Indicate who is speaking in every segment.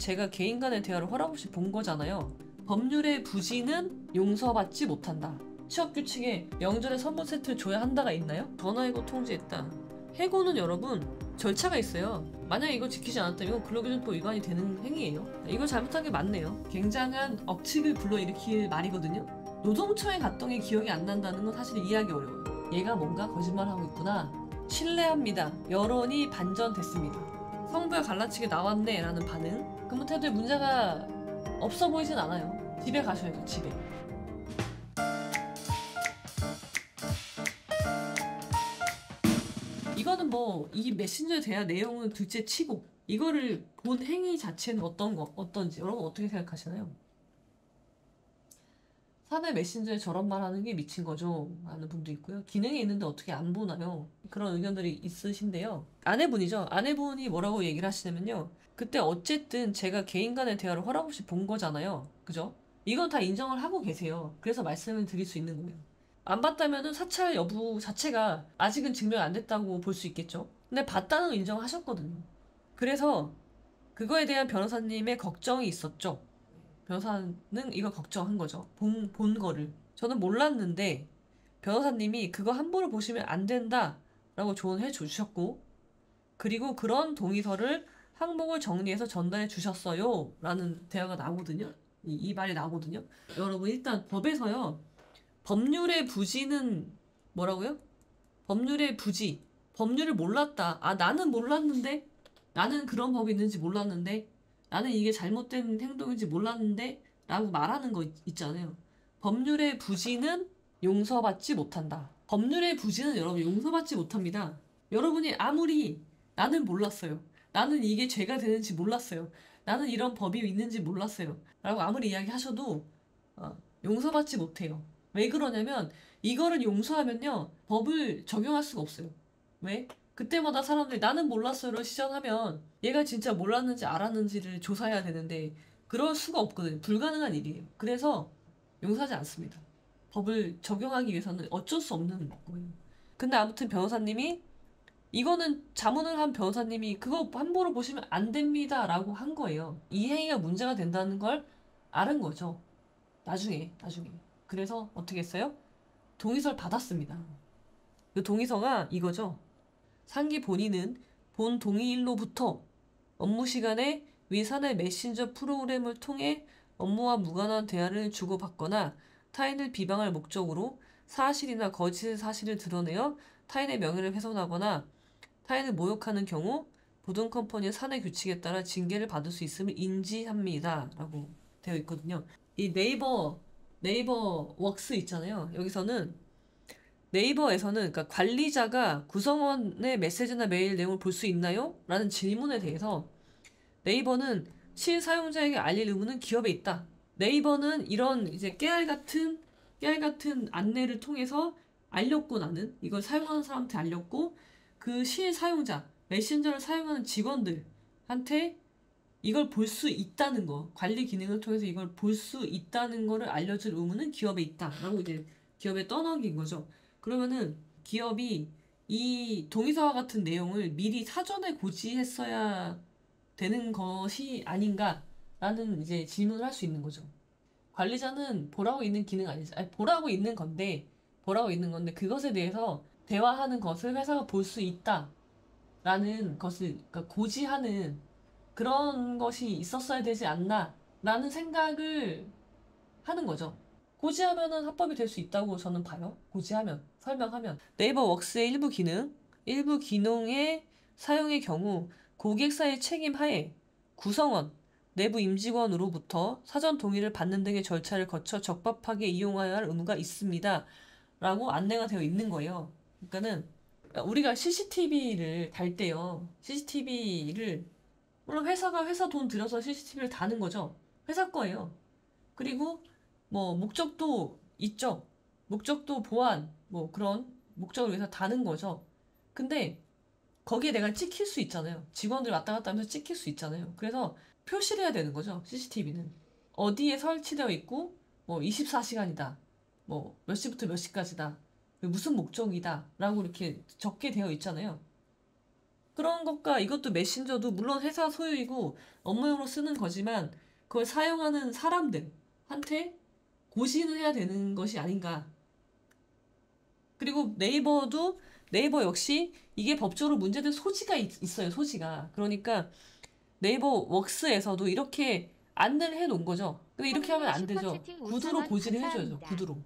Speaker 1: 제가 개인 간의 대화를 허락없이 본 거잖아요. 법률의 부지는 용서받지 못한다. 취업규칙에 명절에 선물 세트 줘야 한다가 있나요? 전화해고 통지했다. 해고는 여러분 절차가 있어요. 만약에 이걸 지키지 않았다면 이건 근로기준법 위반이 되는 행위예요. 이걸 잘못한 게 맞네요. 굉장한 억측을 불러일으킬 말이거든요. 노동청에 갔던 게 기억이 안 난다는 건 사실 이해하기 어려워요. 얘가 뭔가 거짓말하고 있구나. 신뢰합니다. 여론이 반전됐습니다. 성부가 갈라치게 나왔네 라는 반응. 그럼 태도에 문제가 없어 보이진 않아요. 집에 가셔야죠. 집에. 이거는 뭐 이 메신저에 대한 내용은 둘째 치고 이거를 본 행위 자체는 어떤지 여러분 어떻게 생각하시나요? 사내 메신저에 저런 말 하는 게 미친 거죠 라는 분도 있고요. 기능이 있는데 어떻게 안 보나요? 그런 의견들이 있으신데요. 아내분이죠. 아내분이 뭐라고 얘기를 하시냐면요. 그때 어쨌든 제가 개인 간의 대화를 허락 없이 본 거잖아요. 그죠? 이건 다 인정을 하고 계세요. 그래서 말씀을 드릴 수 있는 거예요. 안 봤다면은 사찰 여부 자체가 아직은 증명 안 됐다고 볼 수 있겠죠. 근데 봤다는 걸 인정하셨거든요. 그래서 그거에 대한 변호사님의 걱정이 있었죠. 변호사는 이걸 걱정한 거죠. 본 거를. 저는 몰랐는데 변호사님이 그거 함부로 보시면 안 된다 라고 조언해 주셨고, 그리고 그런 동의서를 항목을 정리해서 전달해 주셨어요 라는 대화가 나오거든요. 이 말이 나오거든요. 여러분 일단 법에서요, 법률의 부지는 뭐라고요? 법률의 부지. 법률을 몰랐다. 아, 나는 몰랐는데? 나는 그런 법이 있는지 몰랐는데? 나는 이게 잘못된 행동인지 몰랐는데? 라고 말하는 거 있잖아요. 법률의 부지는 용서받지 못한다. 법률의 부지는 여러분 용서받지 못합니다. 여러분이 아무리 나는 몰랐어요. 나는 이게 죄가 되는지 몰랐어요. 나는 이런 법이 있는지 몰랐어요. 라고 아무리 이야기하셔도 용서받지 못해요. 왜 그러냐면 이거를 용서하면요 법을 적용할 수가 없어요. 왜? 그때마다 사람들이 나는 몰랐어요를 시전하면 얘가 진짜 몰랐는지 알았는지를 조사해야 되는데 그럴 수가 없거든요. 불가능한 일이에요. 그래서 용서하지 않습니다. 법을 적용하기 위해서는 어쩔 수 없는 거예요. 근데 아무튼 변호사님이 이거는 자문을 한 변호사님이 그거 함부로 보시면 안 됩니다 라고 한 거예요. 이 행위가 문제가 된다는 걸 알은 거죠. 나중에. 그래서 어떻게 했어요? 동의서를 받았습니다. 그 동의서가 이거죠. 상기 본인은 본 동의인로부터 업무 시간에 위 사내 메신저 프로그램을 통해 업무와 무관한 대화를 주고받거나 타인을 비방할 목적으로 사실이나 거짓의 사실을 드러내어 타인의 명예를 훼손하거나 타인을 모욕하는 경우 보증컴퍼니의 사내 규칙에 따라 징계를 받을 수 있음을 인지합니다. 라고 되어 있거든요. 이 네이버 웍스 있잖아요. 여기서는 네이버에서는 그러니까 관리자가 구성원의 메시지나 메일 내용을 볼 수 있나요? 라는 질문에 대해서 네이버는 실사용자에게 알릴 의무는 기업에 있다. 네이버는 이런 이제 깨알 같은 안내를 통해서 알렸고, 나는 이걸 사용하는 사람한테 알렸고, 그 실사용자 메신저를 사용하는 직원들한테 이걸 볼 수 있다는 거, 관리 기능을 통해서 이걸 볼 수 있다는 거를 알려줄 의무는 기업에 있다라고 이제 기업에 떠넘긴 거죠. 그러면은 기업이 이 동의서와 같은 내용을 미리 사전에 고지했어야 되는 것이 아닌가라는 이제 질문을 할 수 있는 거죠. 관리자는 보라고 있는 기능 아니죠. 아니, 보라고 있는 건데 그것에 대해서 대화하는 것을 회사가 볼 수 있다라는 것을 그러니까 고지하는 그런 것이 있었어야 되지 않나 라는 생각을 하는 거죠. 고지하면은 합법이 될 수 있다고 저는 봐요. 고지하면, 설명하면. 네이버 웍스의 일부 기능의 사용의 경우 고객사의 책임 하에 구성원, 내부 임직원으로부터 사전 동의를 받는 등의 절차를 거쳐 적법하게 이용하여야 할 의무가 있습니다. 라고 안내가 되어 있는 거예요. 그러니까는 우리가 CCTV를 달 때요. CCTV를 물론 회사 돈 들여서 CCTV를 다는 거죠. 회사 거예요. 그리고 뭐 목적도 있죠. 목적도 보안 뭐 그런 목적을 위해서 다는 거죠. 근데 거기에 내가 찍힐 수 있잖아요. 직원들 왔다 갔다 하면서 찍힐 수 있잖아요. 그래서 표시를 해야 되는 거죠. CCTV는. 어디에 설치되어 있고 뭐 24시간이다. 뭐 몇 시부터 몇 시까지다. 무슨 목적이다. 라고 이렇게 적게 되어 있잖아요. 그런 것과 이것도 메신저도 물론 회사 소유이고 업무용으로 쓰는 거지만 그걸 사용하는 사람들한테 고시는 해야 되는 것이 아닌가. 그리고 네이버 역시 이게 법적으로 문제된 소지가 있어요. 소지가. 그러니까 네이버 웍스에서도 이렇게 안내를 해 놓은 거죠. 근데 이렇게 하면 안 되죠. 구두로 고지를 해줘야죠. 구두로.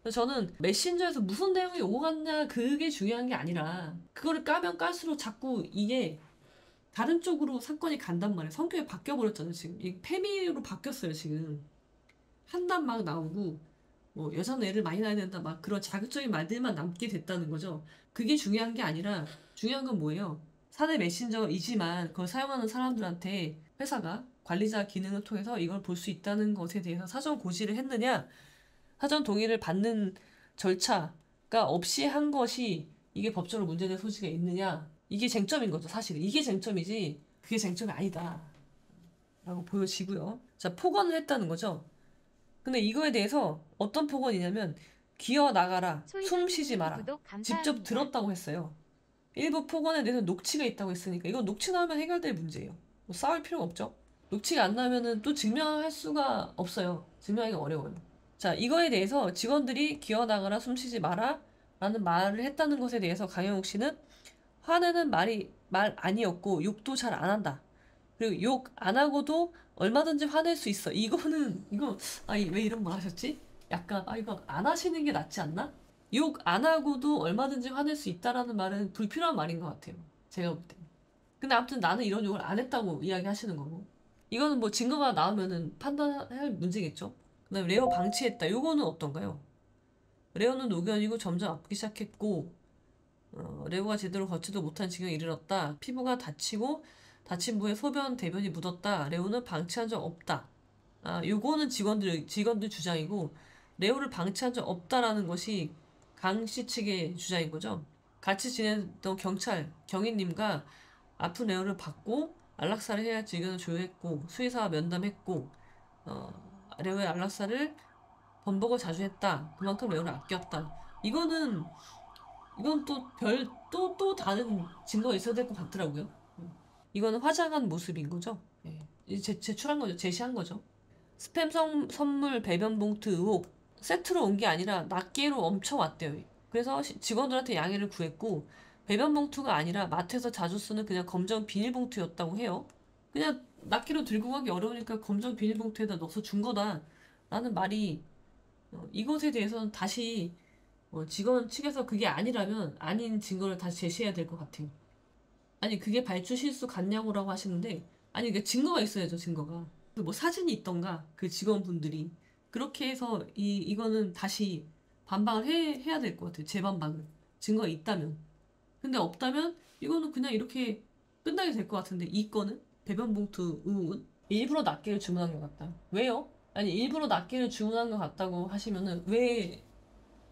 Speaker 1: 그래서 저는 메신저에서 무슨 내용이 오고 갔냐 그게 중요한 게 아니라 그거를 까면 깔수록 자꾸 이게 다른 쪽으로 사건이 간단 말이에요. 성격이 바뀌어버렸잖아요. 지금 이 페미로 바뀌었어요. 지금 한단 막 나오고 뭐 여자는 애를 많이 낳아야 된다 막 그런 자극적인 말들만 남게 됐다는 거죠. 그게 중요한 게 아니라 중요한 건 뭐예요? 사내 메신저이지만 그걸 사용하는 사람들한테 회사가 관리자 기능을 통해서 이걸 볼 수 있다는 것에 대해서 사전 고지를 했느냐, 사전 동의를 받는 절차가 없이 한 것이 이게 법적으로 문제된 소지가 있느냐, 이게 쟁점인 거죠. 사실은 이게 쟁점이지 그게 쟁점이 아니다 라고 보여지고요. 자, 폭언을 했다는 거죠. 근데 이거에 대해서 어떤 폭언이냐면 기어 나가라, 숨 쉬지 마라, 직접 들었다고 했어요. 일부 폭언에 대해서 녹취가 있다고 했으니까 이건 녹취 나오면 해결될 문제예요. 뭐 싸울 필요가 없죠. 녹취가 안 나오면은 또 증명할 수가 없어요. 증명하기가 어려워요. 자, 이거에 대해서 직원들이 기어 나가라, 숨 쉬지 마라 라는 말을 했다는 것에 대해서 강영욱 씨는 화내는 말 아니었고 욕도 잘 안 한다. 그리고 욕 안 하고도 얼마든지 화낼 수 있어. 이거 왜 이런 말 하셨지? 약간 이거 안 하시는 게 낫지 않나? 욕 안 하고도 얼마든지 화낼 수 있다라는 말은 불필요한 말인 것 같아요. 제가 볼 때. 근데 아무튼 나는 이런 욕을 안 했다고 이야기하시는 거고. 이거는 뭐 증거가 나오면은 판단할 문제겠죠. 그다음에 레오 방치했다. 요거는 어떤가요? 레오는 노견이고 점점 아프기 시작했고 레오가 제대로 걷지도 못한 지경에 이르렀다. 피부가 다치고 다친 부에 소변, 대변이 묻었다. 레오는 방치한 적 없다. 요거는 직원들 주장이고 레오를 방치한 적 없다라는 것이 강 씨 측의 주장인 거죠. 같이 지냈던 경위님과 아픈 레오를 받고 안락사를 해야 할 의견을 조율했고 수의사와 면담했고 레오의 안락사를 번복을 자주 했다. 그만큼 레오를 아꼈다. 이건 또 다른 증거가 있어야 될 것 같더라고요. 이거는 화장한 모습인 거죠. 예. 제출한 거죠. 제시한 거죠. 스팸 선물 배변 봉투 의혹 세트로 온 게 아니라 낱개로 엄청 왔대요. 그래서 직원들한테 양해를 구했고 배변 봉투가 아니라 마트에서 자주 쓰는 그냥 검정 비닐봉투였다고 해요. 그냥 낱개로 들고 가기 어려우니까 검정 비닐봉투에다 넣어서 준 거다 라는 말이 이것에 대해서는 다시 직원 측에서 그게 아니라면 아닌 증거를 다시 제시해야 될 것 같아요. 아니 그게 발주 실수 같냐고라고 하시는데 아니 이게 증거가 있어야죠. 증거가 뭐 사진이 있던가 그 직원분들이 그렇게 해서 이거는 다시 반박을 해야 될 것 같아요. 재반박을 증거가 있다면. 근데 없다면 이거는 그냥 이렇게 끝나게 될 것 같은데 이 건은 배변봉투 의혹은 일부러 낱개를 주문한 것 같다. 왜요? 아니 일부러 낱개를 주문한 것 같다고 하시면은 왜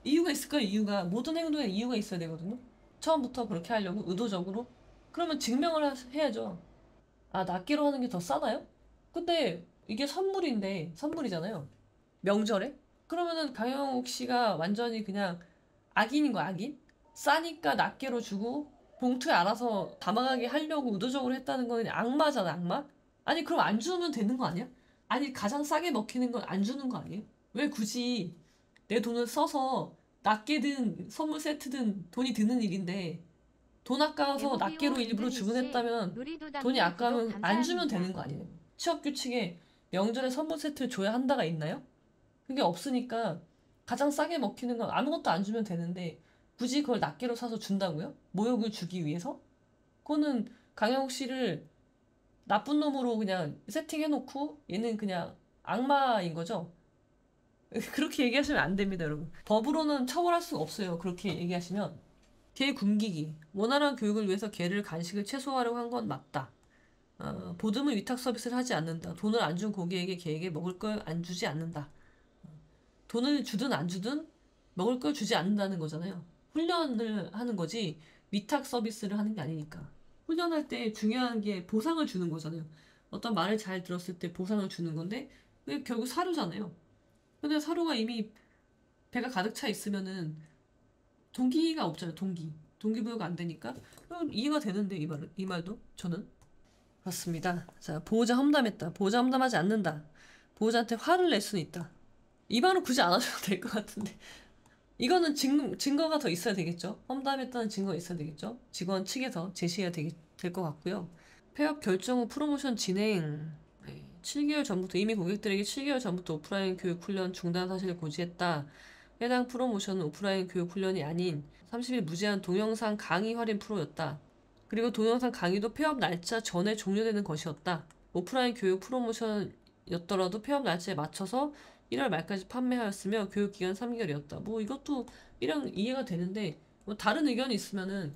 Speaker 1: 이유가 있을까요? 이유가 모든 행동에 이유가 있어야 되거든요. 처음부터 그렇게 하려고 의도적으로 그러면 증명을 해야죠. 낱개로 하는 게 더 싸나요? 근데 이게 선물이잖아요. 명절에? 그러면은 강영욱 씨가 완전히 그냥 악인인 거야, 악인? 싸니까 낱개로 주고 봉투에 알아서 담아가게 하려고 의도적으로 했다는 건 악마잖아, 악마? 아니 그럼 안 주면 되는 거 아니야? 아니 가장 싸게 먹히는 건 안 주는 거 아니에요? 왜 굳이 내 돈을 써서 낱개든 선물 세트든 돈이 드는 일인데 돈 아까워서 낱개로 일부러 주문했다면 돈이 아까우면 안 주면 되는 거 아니에요? 취업 규칙에 명절에 선물 세트를 줘야 한다가 있나요? 그게 없으니까 가장 싸게 먹히는 건 아무것도 안 주면 되는데 굳이 그걸 낱개로 사서 준다고요? 모욕을 주기 위해서? 그거는 강영욱 씨를 나쁜 놈으로 그냥 세팅해놓고 얘는 그냥 악마인 거죠? 그렇게 얘기하시면 안 됩니다, 여러분. 법으로는 처벌할 수가 없어요. 그렇게 얘기하시면. 개 굶기기. 원활한 교육을 위해서 개를 간식을 최소화하려고 한 건 맞다. 보듬은 위탁 서비스를 하지 않는다. 돈을 안 준 고객에게 개에게 먹을 걸 안 주지 않는다. 돈을 주든 안 주든 먹을 걸 주지 않는다는 거잖아요. 훈련을 하는 거지 위탁 서비스를 하는 게 아니니까. 훈련할 때 중요한 게 보상을 주는 거잖아요. 어떤 말을 잘 들었을 때 보상을 주는 건데 그게 결국 사료잖아요. 근데 사료가 이미 배가 가득 차 있으면은 동기가 없잖아요. 동기. 동기부여가 안 되니까 이해가 되는데 이 말도 저는 그렇습니다. 자, 보호자 험담했다. 보호자 험담하지 않는다. 보호자한테 화를 낼 수는 있다. 이 말은 굳이 안 하셔도 될 것 같은데 이거는 증거가 더 있어야 되겠죠. 험담했다는 증거가 있어야 되겠죠. 직원 측에서 제시해야 될 것 같고요. 폐업 결정 후 프로모션 진행 7개월 전부터 이미 고객들에게 7개월 전부터 오프라인 교육 훈련 중단 사실을 고지했다. 해당 프로모션은 오프라인 교육 훈련이 아닌 30일 무제한 동영상 강의 할인 프로였다. 그리고 동영상 강의도 폐업 날짜 전에 종료되는 것이었다. 오프라인 교육 프로모션이었더라도 폐업 날짜에 맞춰서 1월 말까지 판매하였으며 교육 기간 3개월이었다. 뭐 이것도 이해가 되는데 뭐 다른 의견이 있으면은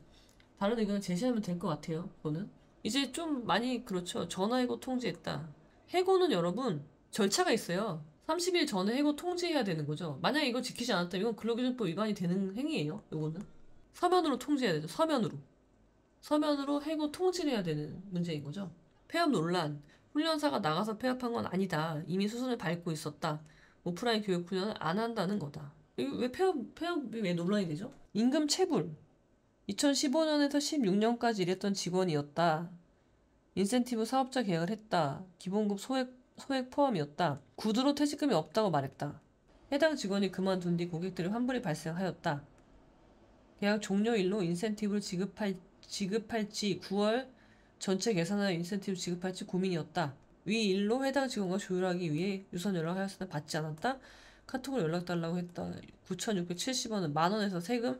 Speaker 1: 다른 의견을 제시하면 될 것 같아요. 그거는 이제 좀 많이 그렇죠. 전화해고 통지했다. 해고는 여러분 절차가 있어요. 30일 전에 해고 통지해야 되는 거죠. 만약에 이거 지키지 않았다면 이건 근로기준법 위반이 되는 행위예요. 이거는 서면으로 통지해야 되죠. 서면으로 해고 통지를 해야 되는 문제인 거죠. 폐업 논란. 훈련사가 나가서 폐업한 건 아니다. 이미 수순을 밟고 있었다. 오프라인 교육 훈련을 안 한다는 거다. 이거 왜 폐업이 왜 논란이 되죠? 임금 체불. 2015년에서 16년까지 일했던 직원이었다. 인센티브 사업자 계약을 했다. 기본급 소액 포함이었다. 구두로 퇴직금이 없다고 말했다. 해당 직원이 그만둔 뒤 고객들의 환불이 발생하였다. 계약 종료일로 인센티브를 지급할지 9월 전체 계산하여 인센티브 지급할지 고민이었다. 위 일로 해당 직원과 조율하기 위해 유선 연락하였으나 받지 않았다. 카톡으로 연락달라고 했다. 9,670원은 만원에서 세금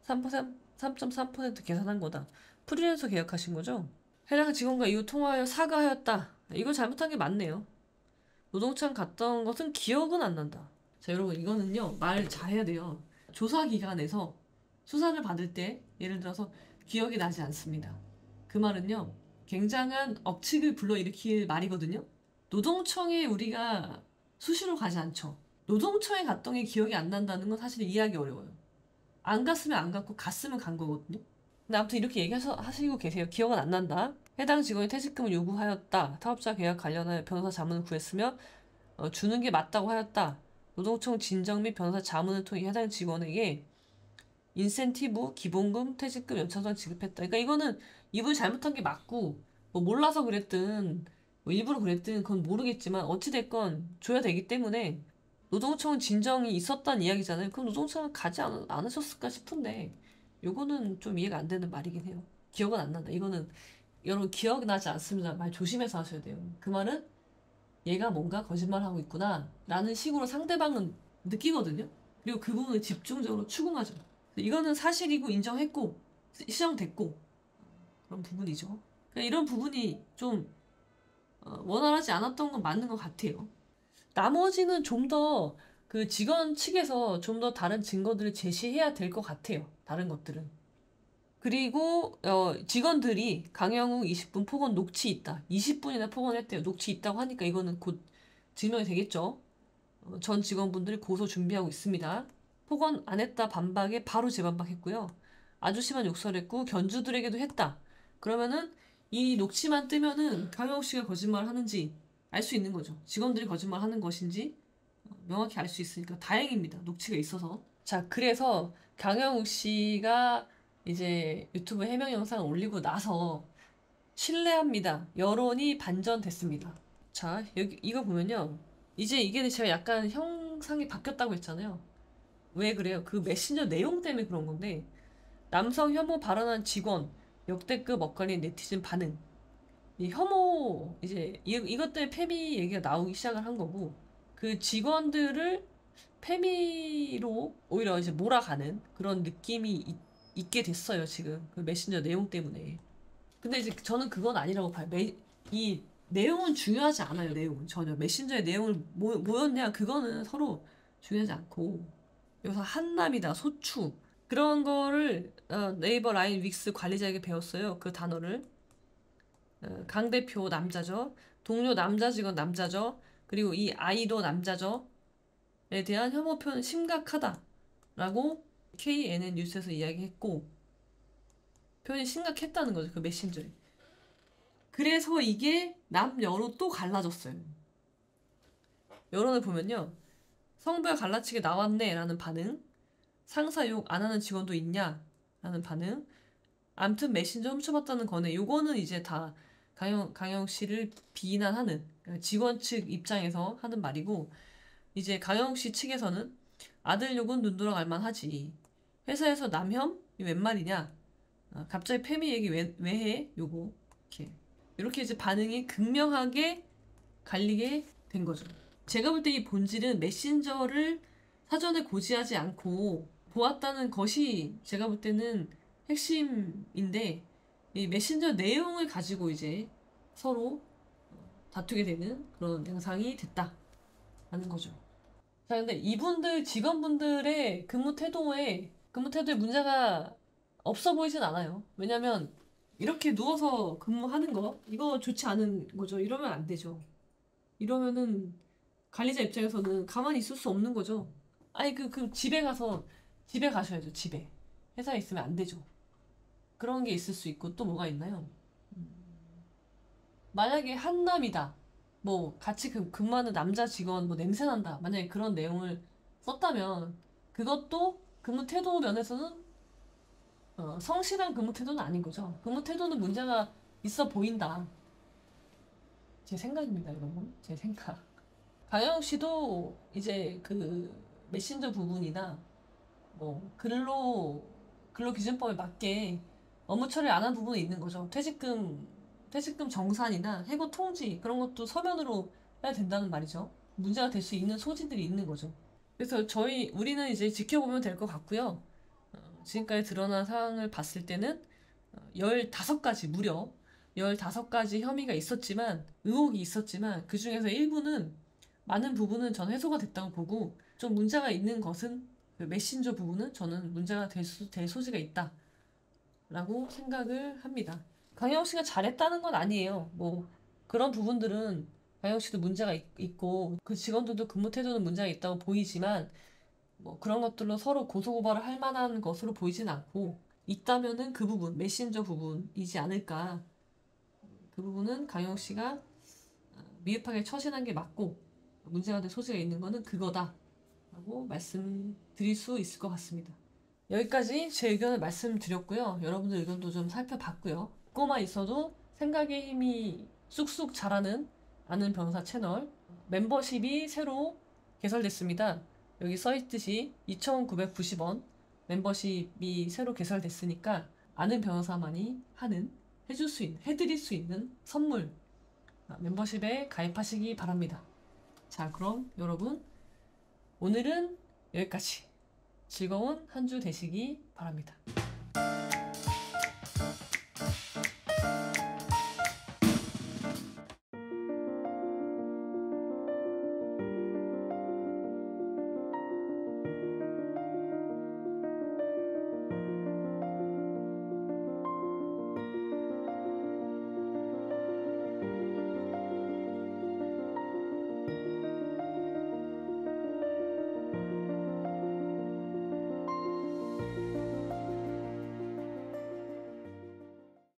Speaker 1: 3.3% 계산한 거다. 프리랜서 계약하신 거죠? 해당 직원과 이후 통화하여 사과하였다. 이거 잘못한 게 맞네요. 노동청 갔던 것은 기억은 안 난다. 자, 여러분 이거는요 말 잘해야 돼요. 조사기관에서 수사를 받을 때 예를 들어서 기억이 나지 않습니다. 그 말은요 굉장한 억측을 불러일으킬 말이거든요. 노동청에 우리가 수시로 가지 않죠. 노동청에 갔던 게 기억이 안 난다는 건 사실 이해하기 어려워요. 안 갔으면 안 갔고 갔으면 간 거거든요. 근데 아무튼 이렇게 얘기하시고 계세요. 기억은 안 난다. 해당 직원이 퇴직금을 요구하였다. 사업자 계약 관련하여 변호사 자문을 구했으며 주는 게 맞다고 하였다. 노동청 진정 및 변호사 자문을 통해 해당 직원에게 인센티브, 기본금, 퇴직금, 연차수당 지급했다. 그러니까 이거는 이분이 잘못한 게 맞고 뭐 몰라서 그랬든 뭐 일부러 그랬든 그건 모르겠지만 어찌됐건 줘야 되기 때문에 노동청은 진정이 있었다는 이야기잖아요. 그럼 노동청은 가지 않으셨을까 싶은데 요거는 좀 이해가 안 되는 말이긴 해요. 기억은 안 난다. 이거는 여러분 기억나지 않습니다. 말 조심해서 하셔야 돼요. 그 말은 얘가 뭔가 거짓말하고 있구나 라는 식으로 상대방은 느끼거든요. 그리고 그 부분을 집중적으로 추궁하죠. 이거는 사실이고 인정했고 시정됐고 그런 부분이죠. 그러니까 이런 부분이 좀 원활하지 않았던 건 맞는 것 같아요. 나머지는 좀 더 그 직원 측에서 좀 더 다른 증거들을 제시해야 될 것 같아요. 다른 것들은. 그리고 직원들이 강영욱 20분 폭언 녹취 있다. 20분이나 폭언했대요. 녹취 있다고 하니까 이거는 곧 증명이 되겠죠. 전 직원분들이 고소 준비하고 있습니다. 폭언 안 했다 반박에 바로 재반박했고요. 아주 심한 욕설을 했고 견주들에게도 했다. 그러면은 이 녹취만 뜨면은 강영욱 씨가 거짓말 하는지 알 수 있는 거죠. 직원들이 거짓말 하는 것인지 명확히 알 수 있으니까 다행입니다. 녹취가 있어서. 자, 그래서 강영욱 씨가 이제 유튜브 해명 영상을 올리고 나서 신뢰합니다. 여론이 반전됐습니다. 자, 여기 이거 보면요. 이제 이게 제가 약간 형상이 바뀌었다고 했잖아요. 왜 그래요? 그 메신저 내용 때문에 그런 건데 남성 혐오 발언한 직원 역대급 엇갈린 네티즌 반응. 이 혐오 이제 이것 때문에 페미 얘기가 나오기 시작을 한 거고 그 직원들을 페미로 오히려 이제 몰아가는 그런 느낌이 있게 됐어요. 지금 그 메신저 내용 때문에. 근데 이제 저는 그건 아니라고 봐요. 이 내용은 중요하지 않아요. 내용은 전혀 메신저의 내용을 뭐였냐 그거는 서로 중요하지 않고 여기서 한남이다 소추 그런 거를 네이버 라인 윅스 관리자에게 배웠어요. 그 단어를. 강 대표 남자죠. 동료 남자 직원 남자죠. 그리고 이 아이도 남자죠. 에 대한 혐오 표현 심각하다라고 KNN 뉴스에서 이야기했고 표현이 심각했다는 거죠. 그 메신저에. 그래서 이게 남여로 또 갈라졌어요. 여론을 보면요. 성부야 갈라치게 나왔네 라는 반응 상사 욕 안 하는 직원도 있냐 라는 반응. 암튼 메신저 훔쳐봤다는 거네. 요거는 이제 다 강영 씨를 비난하는 직원 측 입장에서 하는 말이고, 이제 강영 씨 측에서는 아들 욕은 눈 돌아갈 만하지. 회사에서 남혐? 이거 웬 말이냐? 갑자기 페미 얘기 왜 해? 요거. 이렇게 이제 반응이 극명하게 갈리게 된 거죠. 제가 볼 때 이 본질은 메신저를 사전에 고지하지 않고 보았다는 것이 제가 볼 때는 핵심인데, 이 메신저 내용을 가지고 이제 서로 다투게 되는 그런 양상이 됐다라는 거죠. 자, 근데 이분들 직원분들의 근무 태도에 문제가 없어 보이진 않아요. 왜냐면 이렇게 누워서 근무하는 거 이거 좋지 않은 거죠. 이러면 안 되죠. 이러면은 관리자 입장에서는 가만히 있을 수 없는 거죠. 아니 그 집에 가셔야죠. 집에. 회사에 있으면 안 되죠. 그런 게 있을 수 있고 또 뭐가 있나요? 만약에 한남이다. 뭐 같이 근무하는 남자 직원 뭐 냄새 난다. 만약에 그런 내용을 썼다면 그것도 근무 태도 면에서는 성실한 근무 태도는 아닌 거죠. 근무 태도는 문제가 있어 보인다. 제 생각입니다, 여러분. 제 생각. 강영 씨도 이제 그 메신저 부분이나 뭐 근로기준법에 맞게 업무 처리 안 한 부분이 있는 거죠. 퇴직금 정산이나 해고 통지 그런 것도 서면으로 해야 된다는 말이죠. 문제가 될 수 있는 소지들이 있는 거죠. 그래서 우리는 이제 지켜보면 될 것 같고요. 지금까지 드러난 사항을 봤을 때는 15가지 무려 15가지 혐의가 있었지만 의혹이 있었지만 그 중에서 많은 부분은 전 해소가 됐다고 보고 좀 문제가 있는 것은 그 메신저 부분은 저는 문제가 될 소지가 있다라고 생각을 합니다. 강영 씨가 잘했다는 건 아니에요. 뭐 그런 부분들은 강영 씨도 문제가 있고 그 직원들도 근무 태도는 문제가 있다고 보이지만 뭐 그런 것들로 서로 고소고발을 할 만한 것으로 보이진 않고 있다면은 그 부분 메신저 부분이지 않을까. 그 부분은 강영 씨가 미흡하게 처신한 게 맞고 문제가 될 소지가 있는 거는 그거다 라고 말씀드릴 수 있을 것 같습니다. 여기까지 제 의견을 말씀드렸고요. 여러분들 의견도 좀 살펴봤고요. 듣고만 있어도 생각의 힘이 쑥쑥 자라는 아는 변호사 채널 멤버십이 새로 개설됐습니다. 여기 써있듯이 2,990원 멤버십이 새로 개설됐으니까 아는 변호사만이 해드릴 수 있는 선물 멤버십에 가입하시기 바랍니다. 자, 그럼 여러분 오늘은 여기까지. 즐거운 한 주 되시기 바랍니다.